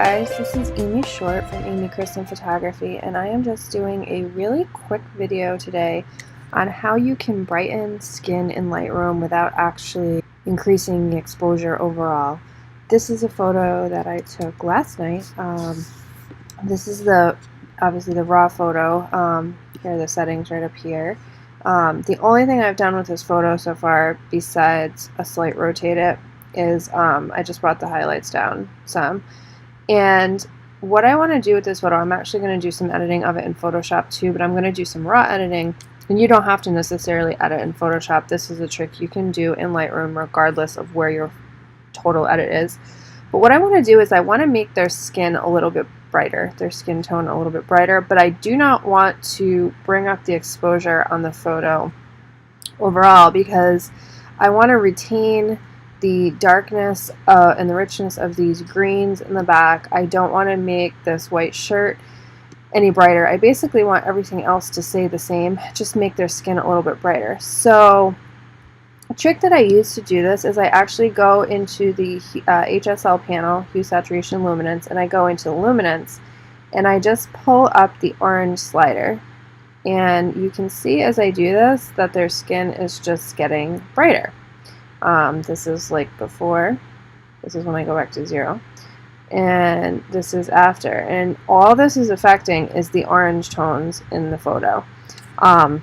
guys, this is Amy Short from Amy Kristen Photography, and I am just doing a really quick video today on how you can brighten skin in Lightroom without actually increasing the exposure overall. This is a photo that I took last night. This is obviously the raw photo. Here are the settings right up here. The only thing I've done with this photo so far, besides a slight rotate it, is I just brought the highlights down some. And what I want to do with this photo, I'm actually going to do some editing of it in Photoshop too, but I'm going to do some raw editing. And you don't have to necessarily edit in Photoshop. This is a trick you can do in Lightroom regardless of where your total edit is. But what I want to do is I want to make their skin a little bit brighter, their skin tone a little bit brighter, but I do not want to bring up the exposure on the photo overall because I want to retain the darkness and the richness of these greens in the back. I don't want to make this white shirt any brighter. I basically want everything else to stay the same, just make their skin a little bit brighter. So a trick that I use to do this is I actually go into the HSL panel, Hue, Saturation, Luminance, and I go into Luminance and I just pull up the orange slider. And you can see as I do this that their skin is just getting brighter. This is like before, this is when I go back to 0, and this is after, and all this is affecting is the orange tones in the photo. And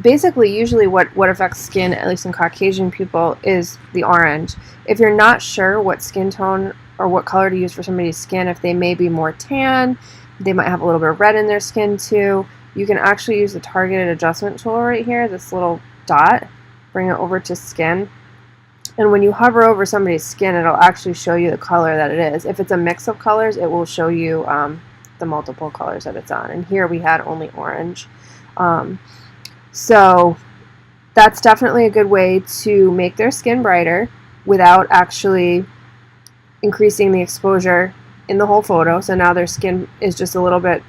basically usually what affects skin, at least in Caucasian people, is the orange. If you're not sure what skin tone or what color to use for somebody's skin, if they may be more tan, they might have a little bit of red in their skin too, you can actually use the targeted adjustment tool right here, this little dot. Bring it over to skin, and when you hover over somebody's skin, it'll actually show you the color that it is. If it's a mix of colors, it will show you the multiple colors that it's on, and here we had only orange. So that's definitely a good way to make their skin brighter without actually increasing the exposure in the whole photo. So now their skin is just a little bit,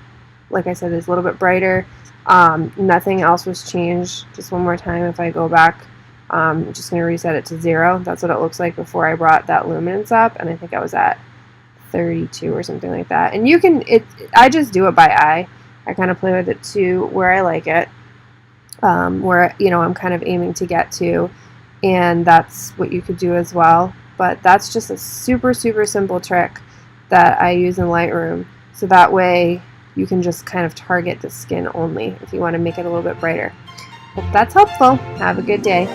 like I said, is a little bit brighter. Nothing else was changed. Just one more time, if I go back, I'm just going to reset it to 0. That's what it looks like before I brought that luminance up, and I think I was at 32 or something like that. And you can, I just do it by eye. I kind of play with it to where I like it, where, you know, I'm kind of aiming to get to, and that's what you could do as well. But that's just a super, super simple trick that I use in Lightroom, so that way you can just kind of target the skin only if you want to make it a little bit brighter. Hope that's helpful. Have a good day.